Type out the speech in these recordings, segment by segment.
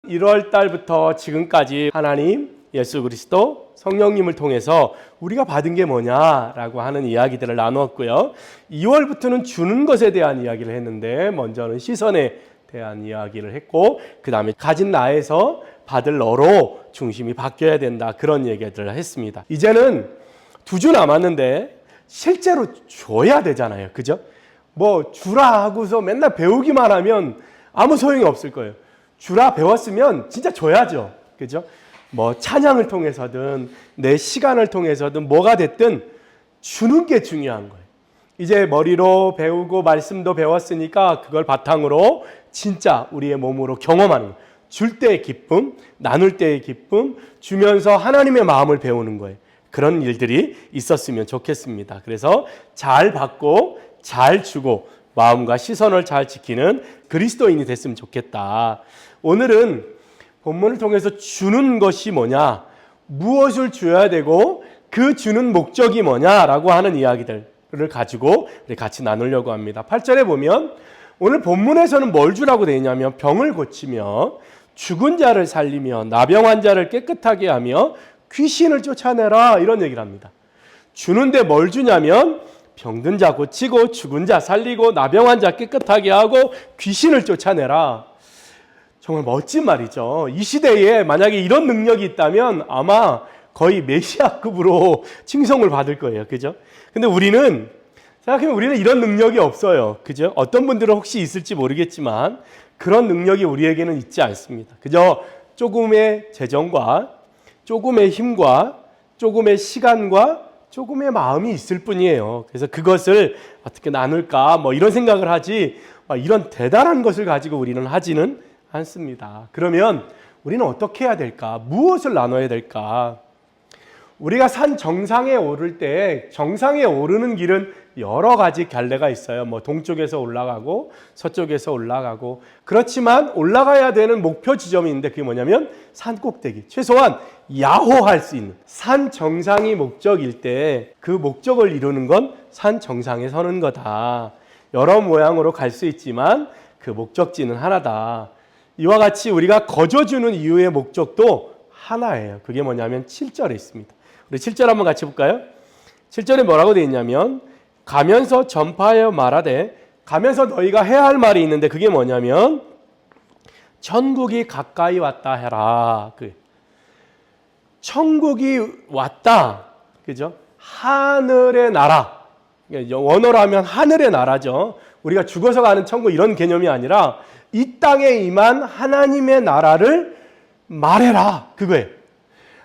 1월 달부터 지금까지 하나님, 예수 그리스도, 성령님을 통해서 우리가 받은 게 뭐냐라고 하는 이야기들을 나누었고요. 2월부터는 주는 것에 대한 이야기를 했는데 먼저는 시선에 대한 이야기를 했고 그 다음에 가진 나에서 받을 너로 중심이 바뀌어야 된다, 그런 얘기들을 했습니다. 이제는 2주 남았는데 실제로 줘야 되잖아요. 그죠? 뭐 주라 하고서 맨날 배우기만 하면 아무 소용이 없을 거예요. 주라 배웠으면 진짜 줘야죠. 그죠? 뭐 찬양을 통해서든 내 시간을 통해서든 뭐가 됐든 주는 게 중요한 거예요. 이제 머리로 배우고 말씀도 배웠으니까 그걸 바탕으로 진짜 우리의 몸으로 경험하는 거예요. 줄 때의 기쁨, 나눌 때의 기쁨, 주면서 하나님의 마음을 배우는 거예요. 그런 일들이 있었으면 좋겠습니다. 그래서 잘 받고 잘 주고 마음과 시선을 잘 지키는 그리스도인이 됐으면 좋겠다. 오늘은 본문을 통해서 주는 것이 뭐냐, 무엇을 줘야 되고 그 주는 목적이 뭐냐라고 하는 이야기들을 가지고 우리 같이 나누려고 합니다. 8절에 보면 오늘 본문에서는 뭘 주라고 되어 있냐면 병을 고치며 죽은 자를 살리며 나병 자를 깨끗하게 하며 귀신을 쫓아내라, 이런 얘기를 합니다. 주는데 뭘 주냐면 병든 자 고치고 죽은 자 살리고 나병 자 깨끗하게 하고 귀신을 쫓아내라. 정말 멋진 말이죠. 이 시대에 만약에 이런 능력이 있다면 아마 거의 메시아급으로 칭송을 받을 거예요. 그죠? 근데 우리는 생각해보면 우리는 이런 능력이 없어요. 그죠? 어떤 분들은 혹시 있을지 모르겠지만 그런 능력이 우리에게는 있지 않습니다. 그저 조금의 재정과 조금의 힘과 조금의 시간과 조금의 마음이 있을 뿐이에요. 그래서 그것을 어떻게 나눌까 뭐 이런 생각을 하지 이런 대단한 것을 가지고 우리는 하지는 않습니다. 그러면 우리는 어떻게 해야 될까? 무엇을 나눠야 될까? 우리가 산 정상에 오를 때 정상에 오르는 길은 여러 가지 갈래가 있어요. 뭐 동쪽에서 올라가고 서쪽에서 올라가고, 그렇지만 올라가야 되는 목표 지점이 있는데 그게 뭐냐면 산 꼭대기, 최소한 야호할 수 있는 산 정상이 목적일 때 그 목적을 이루는 건 산 정상에 서는 거다. 여러 모양으로 갈 수 있지만 그 목적지는 하나다. 이와 같이 우리가 거저주는 이유의 목적도 하나예요. 그게 뭐냐면 7절에 있습니다. 우리 7절 한번 같이 볼까요? 7절에 뭐라고 되어 있냐면 가면서 전파하여 말하되, 가면서 너희가 해야 할 말이 있는데 그게 뭐냐면 천국이 가까이 왔다 해라. 천국이 왔다. 그죠? 하늘의 나라. 원어로 하면 하늘의 나라죠. 우리가 죽어서 가는 천국 이런 개념이 아니라 이 땅에 임한 하나님의 나라를 말해라, 그거예요.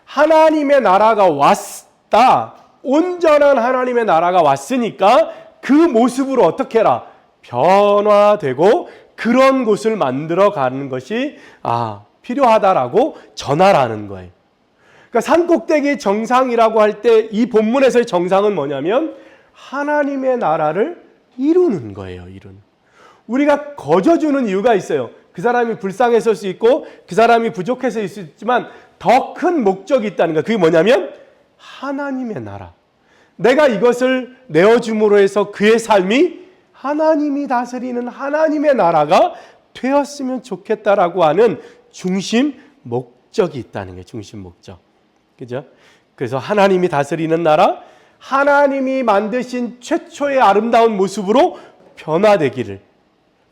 하나님의 나라가 왔다. 온전한 하나님의 나라가 왔으니까 그 모습으로 어떻게 해라? 변화되고 그런 곳을 만들어 가는 것이 필요하다라고 전하라는 거예요. 그러니까 산꼭대기 정상이라고 할 때 이 본문에서의 정상은 뭐냐면 하나님의 나라를 이루는 거예요. 우리가 거저주는 이유가 있어요. 그 사람이 불쌍했을 수 있고 그 사람이 부족해서 있을 수 있지만 더 큰 목적이 있다는 거예요. 그게 뭐냐면 하나님의 나라. 내가 이것을 내어줌으로 해서 그의 삶이 하나님이 다스리는 하나님의 나라가 되었으면 좋겠다라고 하는 중심 목적이 있다는 거예요. 중심 목적. 그죠? 그래서 하나님이 다스리는 나라, 하나님이 만드신 최초의 아름다운 모습으로 변화되기를.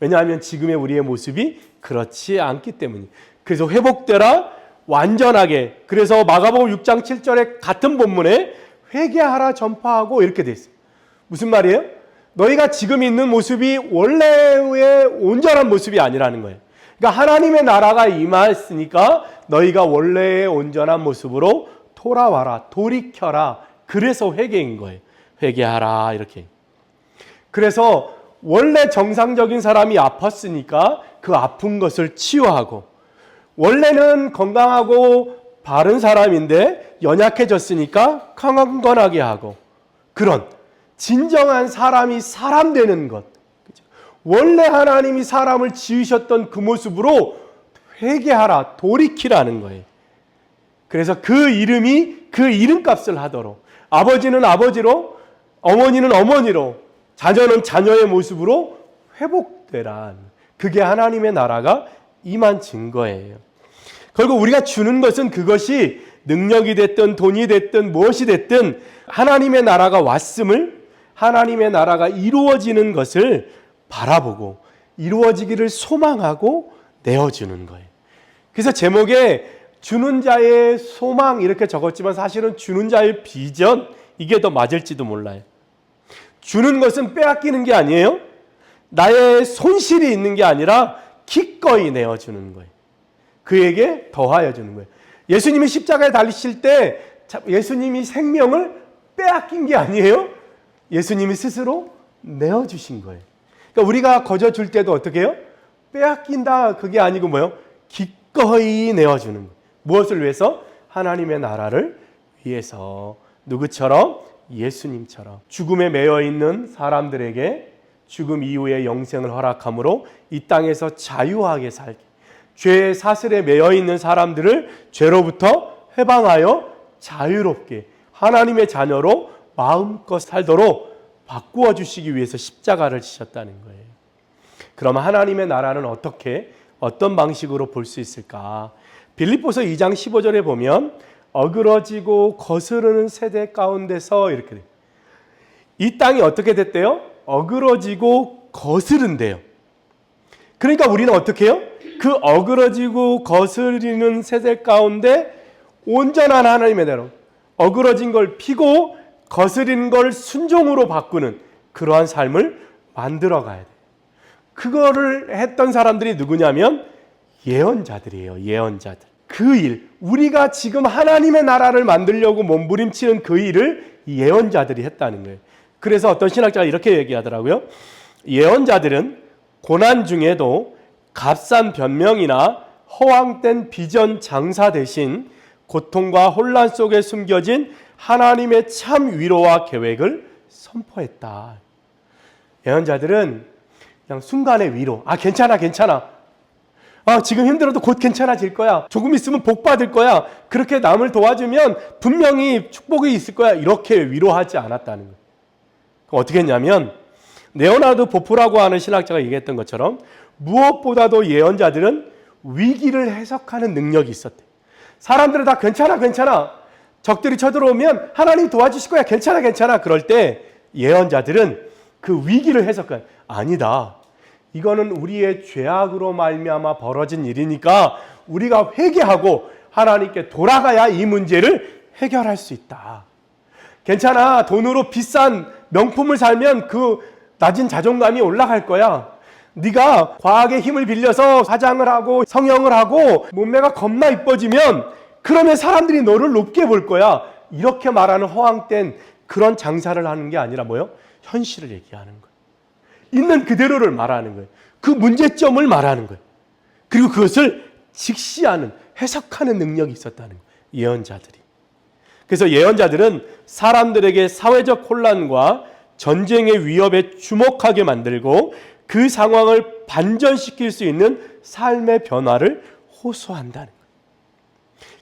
왜냐하면 지금의 우리의 모습이 그렇지 않기 때문이에요. 그래서 회복되라, 완전하게. 그래서 마가복음 6장 7절에 같은 본문에 회개하라 전파하고 이렇게 돼 있어요. 무슨 말이에요? 너희가 지금 있는 모습이 원래의 온전한 모습이 아니라는 거예요. 그러니까 하나님의 나라가 임했으니까 너희가 원래의 온전한 모습으로 돌아와라, 돌이켜라. 그래서 회개인 거예요. 회개하라, 이렇게. 그래서 원래 정상적인 사람이 아팠으니까 그 아픈 것을 치유하고, 원래는 건강하고 바른 사람인데 연약해졌으니까 강건하게 하고, 그런 진정한 사람이 사람 되는 것. 원래 하나님이 사람을 지으셨던 그 모습으로 회개하라, 돌이키라는 거예요. 그래서 그 이름이 그 이름값을 하도록, 아버지는 아버지로, 어머니는 어머니로, 자녀는 자녀의 모습으로 회복되란, 그게 하나님의 나라가 임한 증거예요. 결국 우리가 주는 것은 그것이 능력이 됐든 돈이 됐든 무엇이 됐든 하나님의 나라가 왔음을, 하나님의 나라가 이루어지는 것을 바라보고 이루어지기를 소망하고 내어주는 거예요. 그래서 제목에 주는 자의 소망 이렇게 적었지만 사실은 주는 자의 비전, 이게 더 맞을지도 몰라요. 주는 것은 빼앗기는 게 아니에요. 나의 손실이 있는 게 아니라 기꺼이 내어주는 거예요. 그에게 더하여 주는 거예요. 예수님이 십자가에 달리실 때 예수님이 생명을 빼앗긴 게 아니에요. 예수님이 스스로 내어주신 거예요. 그러니까 우리가 거저 줄 때도 어떻게 해요? 빼앗긴다 그게 아니고 뭐예요? 기꺼이 내어주는 거예요. 무엇을 위해서? 하나님의 나라를 위해서. 누구처럼? 예수님처럼. 죽음에 매여 있는 사람들에게 죽음 이후의 영생을 허락함으로 이 땅에서 자유하게 살게, 죄의 사슬에 매여 있는 사람들을 죄로부터 해방하여 자유롭게 하나님의 자녀로 마음껏 살도록 바꾸어 주시기 위해서 십자가를 지셨다는 거예요. 그러면 하나님의 나라는 어떤 방식으로 볼 수 있을까? 빌립보서 2장 15절에 보면 어그러지고 거스르는 세대 가운데서 이렇게 돼요. 이 땅이 어떻게 됐대요? 어그러지고 거스른대요. 그러니까 우리는 어떻게 해요? 그 어그러지고 거스리는 세대 가운데 온전한 하나님의 대로 어그러진 걸 피고 거스린 걸 순종으로 바꾸는 그러한 삶을 만들어 가야 돼요. 그거를 했던 사람들이 누구냐면 예언자들이에요. 예언자들. 그 일, 우리가 지금 하나님의 나라를 만들려고 몸부림치는 그 일을 예언자들이 했다는 거예요. 그래서 어떤 신학자가 이렇게 얘기하더라고요. 예언자들은 고난 중에도 값싼 변명이나 허황된 비전 장사 대신 고통과 혼란 속에 숨겨진 하나님의 참 위로와 계획을 선포했다. 예언자들은 그냥 순간의 위로. 괜찮아. 지금 힘들어도 곧 괜찮아질 거야. 조금 있으면 복 받을 거야. 그렇게 남을 도와주면 분명히 축복이 있을 거야. 이렇게 위로하지 않았다는 거예요. 어떻게 했냐면 레오나르도 보프라고 하는 신학자가 얘기했던 것처럼 무엇보다도 예언자들은 위기를 해석하는 능력이 있었대요. 사람들은 다 괜찮아. 적들이 쳐들어오면 하나님 도와주실 거야. 괜찮아. 그럴 때 예언자들은 그 위기를 해석해요. 아니다. 이거는 우리의 죄악으로 말미암아 벌어진 일이니까 우리가 회개하고 하나님께 돌아가야 이 문제를 해결할 수 있다. 괜찮아. 돈으로 비싼 명품을 살면 그 낮은 자존감이 올라갈 거야. 네가 과학의 힘을 빌려서 화장을 하고 성형을 하고 몸매가 겁나 이뻐지면 그러면 사람들이 너를 높게 볼 거야. 이렇게 말하는 허황된 그런 장사를 하는 게 아니라 뭐요? 현실을 얘기하는 거예요. 있는 그대로를 말하는 거예요. 그 문제점을 말하는 거예요. 그리고 그것을 직시하는, 해석하는 능력이 있었다는 거예요. 예언자들이. 그래서 예언자들은 사람들에게 사회적 혼란과 전쟁의 위협에 주목하게 만들고 그 상황을 반전시킬 수 있는 삶의 변화를 호소한다는 거예요.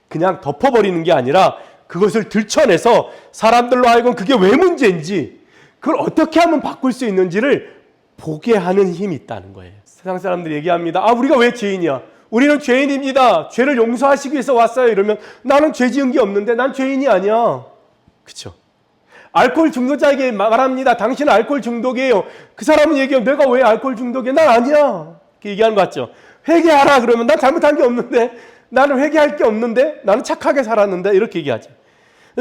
그냥 덮어버리는 게 아니라 그것을 들춰내서 사람들로 하여금 그게 왜 문제인지, 그걸 어떻게 하면 바꿀 수 있는지를 보게 하는 힘이 있다는 거예요. 세상 사람들이 얘기합니다. 우리가 왜 죄인이야? 우리는 죄인입니다. 죄를 용서하시기 위해서 왔어요. 이러면 나는 죄 지은 게 없는데 난 죄인이 아니야. 그렇죠? 알코올 중독자에게 말합니다. 당신은 알코올 중독이에요. 그 사람은 얘기해요. 내가 왜 알코올 중독이야? 난 아니야. 이렇게 얘기하는 거 같죠? 회개하라 그러면 난 잘못한 게 없는데, 나는 회개할 게 없는데, 나는 착하게 살았는데, 이렇게 얘기하죠.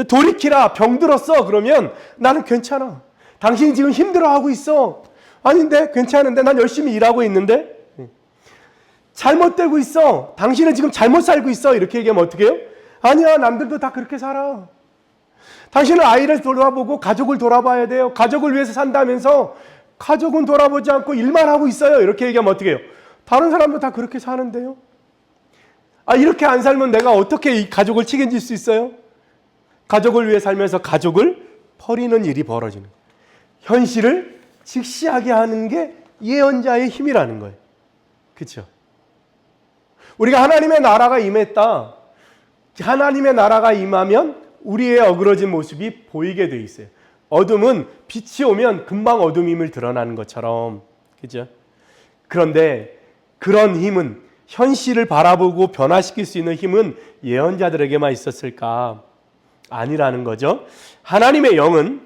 돌이키라. 병들었어. 그러면 나는 괜찮아. 당신이 지금 힘들어하고 있어. 아닌데 괜찮은데 난 열심히 일하고 있는데, 잘못되고 있어. 당신은 지금 잘못 살고 있어. 이렇게 얘기하면 어떻게 해요? 아니야, 남들도 다 그렇게 살아. 당신은 아이를 돌아보고 가족을 돌아봐야 돼요. 가족을 위해서 산다면서 가족은 돌아보지 않고 일만 하고 있어요. 이렇게 얘기하면 어떻게 해요? 다른 사람도 다 그렇게 사는데요. 이렇게 안 살면 내가 어떻게 이 가족을 책임질 수 있어요? 가족을 위해 살면서 가족을 버리는 일이 벌어지는 거예요. 현실을 직시하게 하는 게 예언자의 힘이라는 거예요. 그렇죠? 우리가 하나님의 나라가 임했다. 하나님의 나라가 임하면 우리의 어그러진 모습이 보이게 돼 있어요. 어둠은 빛이 오면 금방 어둠임을 드러나는 것처럼. 그죠? 그런데 그런 힘은 현실을 바라보고 변화시킬 수 있는 힘은 예언자들에게만 있었을까? 아니라는 거죠. 하나님의 영은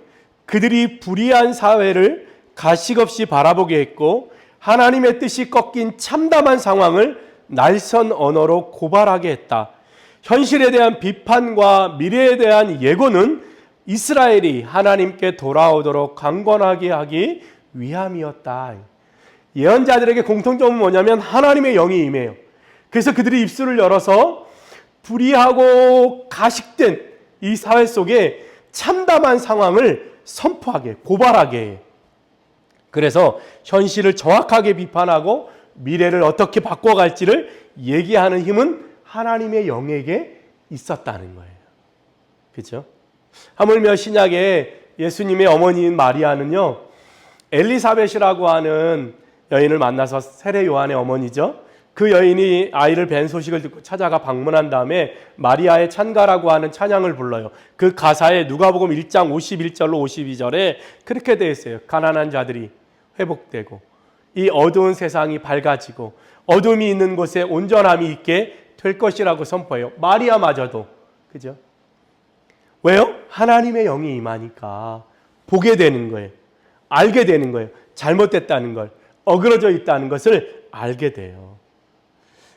그들이 불의한 사회를 가식 없이 바라보게 했고 하나님의 뜻이 꺾인 참담한 상황을 날선 언어로 고발하게 했다. 현실에 대한 비판과 미래에 대한 예고는 이스라엘이 하나님께 돌아오도록 강권하게 하기 위함이었다. 예언자들에게 공통점은 뭐냐면 하나님의 영이 임해요. 그래서 그들이 입술을 열어서 불의하고 가식된 이 사회 속에 참담한 상황을 선포하게, 고발하게 해요. 그래서 현실을 정확하게 비판하고 미래를 어떻게 바꿔갈지를 얘기하는 힘은 하나님의 영에게 있었다는 거예요. 그렇죠? 하물며 신약에 예수님의 어머니인 마리아는요, 엘리사벳이라고 하는 여인을 만나서 세례 요한의 어머니죠. 그 여인이 아이를 뵌 소식을 듣고 찾아가 방문한 다음에 마리아의 찬가라고 하는 찬양을 불러요. 그 가사에 누가복음 1장 51절로 52절에 그렇게 되어 있어요. 가난한 자들이 회복되고 이 어두운 세상이 밝아지고 어둠이 있는 곳에 온전함이 있게 될 것이라고 선포해요. 마리아마저도. 그죠? 왜요? 하나님의 영이 임하니까 보게 되는 거예요. 알게 되는 거예요. 잘못됐다는 걸, 어그러져 있다는 것을 알게 돼요.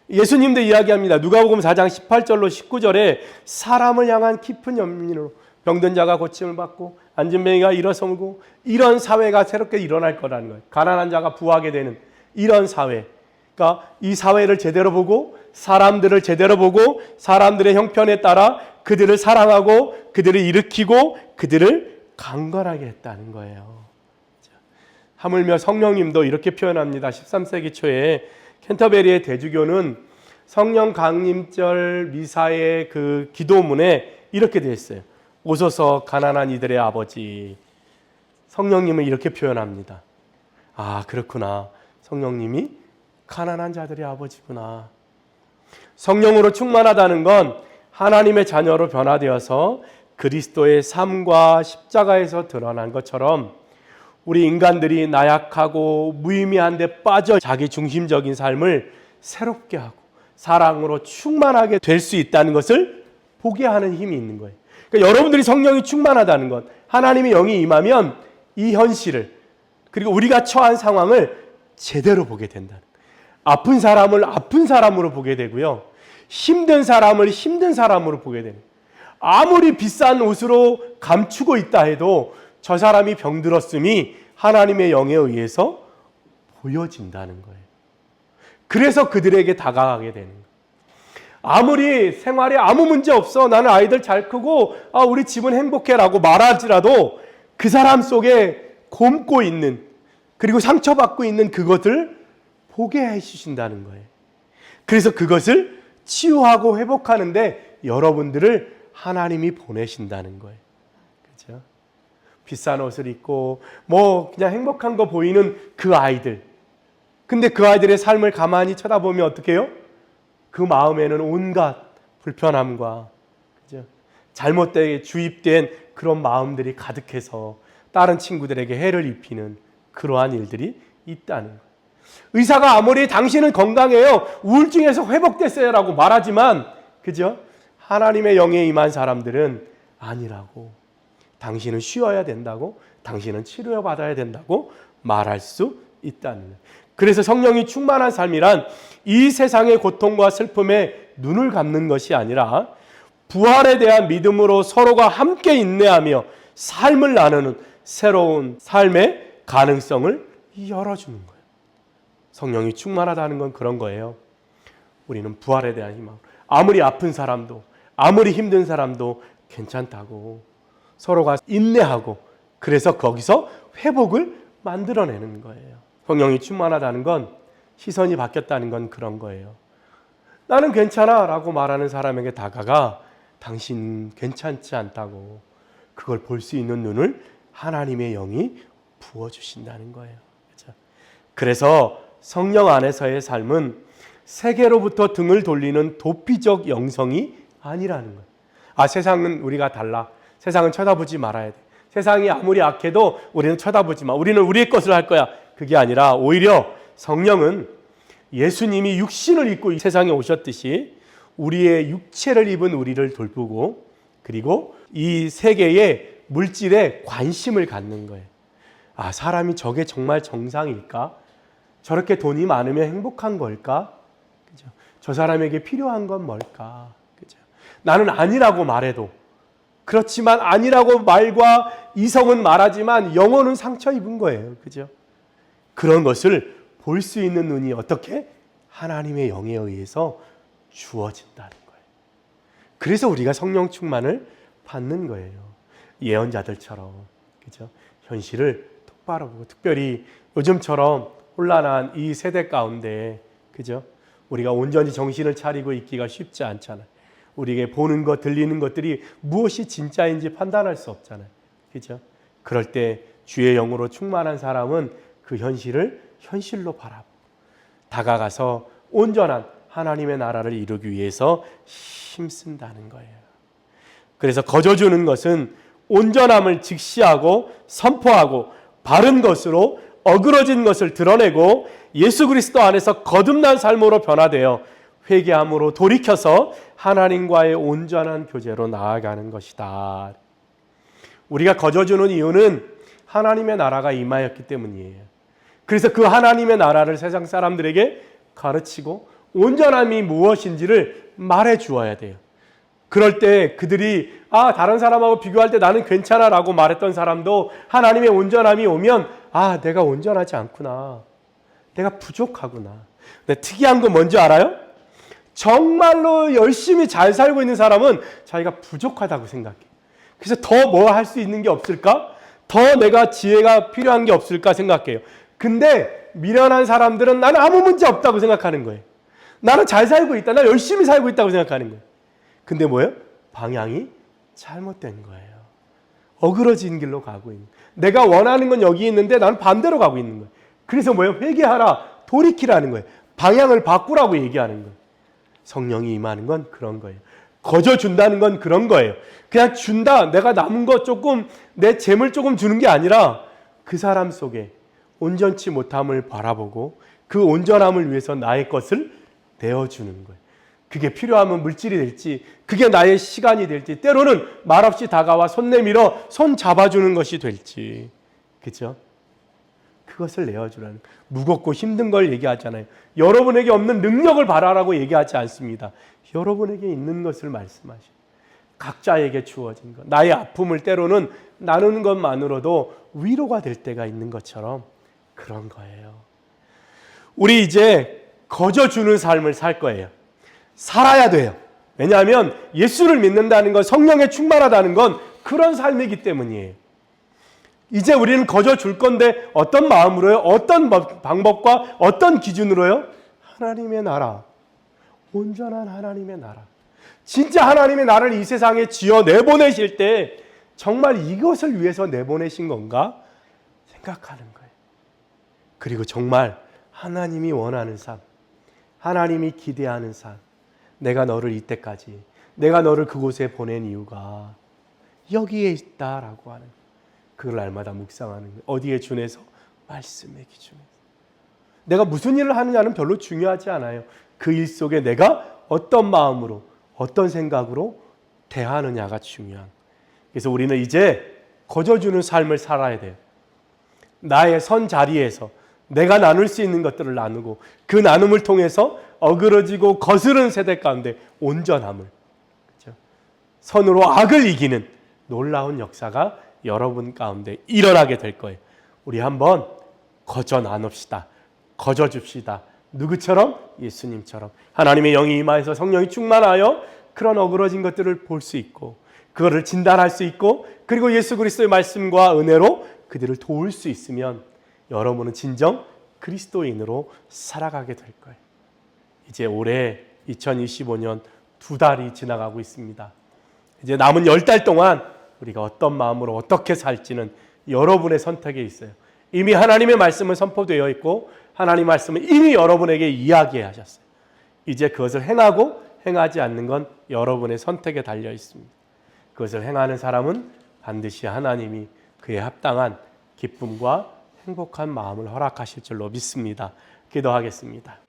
예수님도 이야기합니다. 누가복음 4장 18절로 19절에 사람을 향한 깊은 연민으로 병든 자가 고침을 받고 앉은 맹이가 일어서고 이런 사회가 새롭게 일어날 거라는 거예요. 가난한 자가 부하게 되는 이런 사회. 그러니까 이 사회를 제대로 보고 사람들을 제대로 보고 사람들의 형편에 따라 그들을 사랑하고 그들을 일으키고 그들을 강건하게 했다는 거예요. 하물며 성령님도 이렇게 표현합니다. 13세기 초에 캔터베리의 대주교는 성령 강림절 미사의 그 기도문에 이렇게 되어 있어요. 오소서 가난한 이들의 아버지. 성령님은 이렇게 표현합니다. 아, 그렇구나. 성령님이 가난한 자들의 아버지구나. 성령으로 충만하다는 건 하나님의 자녀로 변화되어서 그리스도의 삶과 십자가에서 드러난 것처럼 우리 인간들이 나약하고 무의미한 데 빠져 자기 중심적인 삶을 새롭게 하고 사랑으로 충만하게 될 수 있다는 것을 보게 하는 힘이 있는 거예요. 그러니까 여러분들이 성령이 충만하다는 것, 하나님의 영이 임하면 이 현실을 그리고 우리가 처한 상황을 제대로 보게 된다는 거예요. 아픈 사람을 아픈 사람으로 보게 되고요. 힘든 사람을 힘든 사람으로 보게 되는 거예요. 아무리 비싼 옷으로 감추고 있다 해도 저 사람이 병들었음이 하나님의 영에 의해서 보여진다는 거예요. 그래서 그들에게 다가가게 되는 거예요. 아무리 생활에 아무 문제 없어, 나는 아이들 잘 크고 우리 집은 행복해라고 말하지라도 그 사람 속에 곪고 있는 그리고 상처받고 있는 그것을 보게 해주신다는 거예요. 그래서 그것을 치유하고 회복하는데 여러분들을 하나님이 보내신다는 거예요. 그렇죠? 비싼 옷을 입고 그냥 행복한 거 보이는 그 아이들. 근데 그 아이들의 삶을 가만히 쳐다보면 어떻게 해요? 그 마음에는 온갖 불편함과 그죠? 잘못되게 주입된 그런 마음들이 가득해서 다른 친구들에게 해를 입히는 그러한 일들이 있다는 거예요. 의사가 아무리 당신은 건강해요, 우울증에서 회복됐어요 라고 말하지만 그죠? 하나님의 영에 임한 사람들은 아니라고, 당신은 쉬어야 된다고, 당신은 치료받아야 된다고 말할 수 있다는 거예요. 그래서 성령이 충만한 삶이란 이 세상의 고통과 슬픔에 눈을 감는 것이 아니라 부활에 대한 믿음으로 서로가 함께 인내하며 삶을 나누는 새로운 삶의 가능성을 열어주는 거예요. 성령이 충만하다는 건 그런 거예요. 우리는 부활에 대한 희망, 아무리 아픈 사람도 아무리 힘든 사람도 괜찮다고 서로가 인내하고 그래서 거기서 회복을 만들어내는 거예요. 성령이 충만하다는 건 시선이 바뀌었다는 건 그런 거예요. 나는 괜찮아 라고 말하는 사람에게 다가가 당신 괜찮지 않다고 그걸 볼 수 있는 눈을 하나님의 영이 부어주신다는 거예요. 그렇죠? 그래서 성령 안에서의 삶은 세계로부터 등을 돌리는 도피적 영성이 아니라는 거예요. 세상은 우리가 달라. 세상은 쳐다보지 말아야 돼. 세상이 아무리 악해도 우리는 쳐다보지 마. 우리는 우리의 것을 할 거야. 그게 아니라 오히려 성령은 예수님이 육신을 입고 이 세상에 오셨듯이 우리의 육체를 입은 우리를 돌보고 그리고 이 세계의 물질에 관심을 갖는 거예요. 아, 사람이 저게 정말 정상일까? 저렇게 돈이 많으면 행복한 걸까? 그죠? 저 사람에게 필요한 건 뭘까? 그죠? 나는 아니라고 말해도 그렇지만 아니라고 말과 이성은 말하지만 영혼은 상처 입은 거예요. 그죠? 그런 것을 볼 수 있는 눈이 어떻게? 하나님의 영에 의해서 주어진다는 거예요. 그래서 우리가 성령 충만을 받는 거예요. 예언자들처럼. 그죠? 현실을 똑바로 보고 특별히 요즘처럼 혼란한 이 세대 가운데 그죠? 우리가 온전히 정신을 차리고 있기가 쉽지 않잖아요. 우리에게 보는 것, 들리는 것들이 무엇이 진짜인지 판단할 수 없잖아요. 그죠? 그럴 때 주의 영으로 충만한 사람은 그 현실을 현실로 바라보고 다가가서 온전한 하나님의 나라를 이루기 위해서 힘쓴다는 거예요. 그래서 거저주는 것은 온전함을 직시하고 선포하고 바른 것으로 어그러진 것을 드러내고 예수 그리스도 안에서 거듭난 삶으로 변화되어 회개함으로 돌이켜서 하나님과의 온전한 교제로 나아가는 것이다. 우리가 거저주는 이유는 하나님의 나라가 임하였기 때문이에요. 그래서 그 하나님의 나라를 세상 사람들에게 가르치고 온전함이 무엇인지를 말해 주어야 돼요. 그럴 때 그들이 다른 사람하고 비교할 때 나는 괜찮아 라고 말했던 사람도 하나님의 온전함이 오면 내가 온전하지 않구나. 내가 부족하구나. 근데 특이한 건 뭔지 알아요? 정말로 열심히 잘 살고 있는 사람은 자기가 부족하다고 생각해. 그래서 더 뭐 할 수 있는 게 없을까? 더 내가 지혜가 필요한 게 없을까 생각해요. 근데 미련한 사람들은 나는 아무 문제 없다고 생각하는 거예요. 나는 잘 살고 있다. 나 열심히 살고 있다고 생각하는 거예요. 근데 뭐예요? 방향이 잘못된 거예요. 어그러진 길로 가고 있는 거예요. 내가 원하는 건 여기 있는데 나는 반대로 가고 있는 거예요. 그래서 뭐예요? 회개하라, 돌이키라는 거예요. 방향을 바꾸라고 얘기하는 거예요. 성령이 임하는 건 그런 거예요. 거저 준다는 건 그런 거예요. 그냥 준다, 내가 남은 거 조금, 내 재물 조금 주는 게 아니라 그 사람 속에 온전치 못함을 바라보고 그 온전함을 위해서 나의 것을 내어주는 거예요. 그게 필요하면 물질이 될지, 그게 나의 시간이 될지, 때로는 말없이 다가와 손 내밀어 손 잡아주는 것이 될지, 그죠? 그것을 내어주라는 거예요. 무겁고 힘든 걸 얘기하잖아요. 여러분에게 없는 능력을 바라라고 얘기하지 않습니다. 여러분에게 있는 것을 말씀하시고 각자에게 주어진 것, 나의 아픔을 때로는 나누는 것만으로도 위로가 될 때가 있는 것처럼 그런 거예요. 우리 이제 거저 주는 삶을 살 거예요. 살아야 돼요. 왜냐하면 예수를 믿는다는 건, 성령에 충만하다는 건 그런 삶이기 때문이에요. 이제 우리는 거저 줄 건데 어떤 마음으로요? 어떤 방법과 어떤 기준으로요? 하나님의 나라, 온전한 하나님의 나라. 진짜 하나님의 나라를 이 세상에 지어 내보내실 때 정말 이것을 위해서 내보내신 건가 생각하는 거예요. 그리고 정말 하나님이 원하는 삶, 하나님이 기대하는 삶, 내가 너를 이때까지, 내가 너를 그곳에 보낸 이유가 여기에 있다라고 하는, 그걸 날마다 묵상하는 거예요. 어디에 준해서? 말씀의 기준에서. 내가 무슨 일을 하느냐는 별로 중요하지 않아요. 그 일 속에 내가 어떤 마음으로, 어떤 생각으로 대하느냐가 중요한. 그래서 우리는 이제 거저주는 삶을 살아야 돼요. 나의 선 자리에서 내가 나눌 수 있는 것들을 나누고 그 나눔을 통해서 어그러지고 거스른 세대 가운데 온전함을, 그렇죠? 선으로 악을 이기는 놀라운 역사가 여러분 가운데 일어나게 될 거예요. 우리 한번 거저 나눕시다. 거저 줍시다. 누구처럼? 예수님처럼. 하나님의 영이 임하여서 성령이 충만하여 그런 어그러진 것들을 볼 수 있고 그거를 진단할 수 있고 그리고 예수 그리스도의 말씀과 은혜로 그들을 도울 수 있으면 여러분은 진정 그리스도인으로 살아가게 될 거예요. 이제 올해 2025년 2달이 지나가고 있습니다. 이제 남은 10달 동안 우리가 어떤 마음으로 어떻게 살지는 여러분의 선택에 있어요. 이미 하나님의 말씀은 선포되어 있고 하나님의 말씀은 이미 여러분에게 이야기하셨어요. 이제 그것을 행하고 행하지 않는 건 여러분의 선택에 달려 있습니다. 그것을 행하는 사람은 반드시 하나님이 그에 합당한 기쁨과 행복한 마음을 허락하실 줄로 믿습니다. 기도하겠습니다.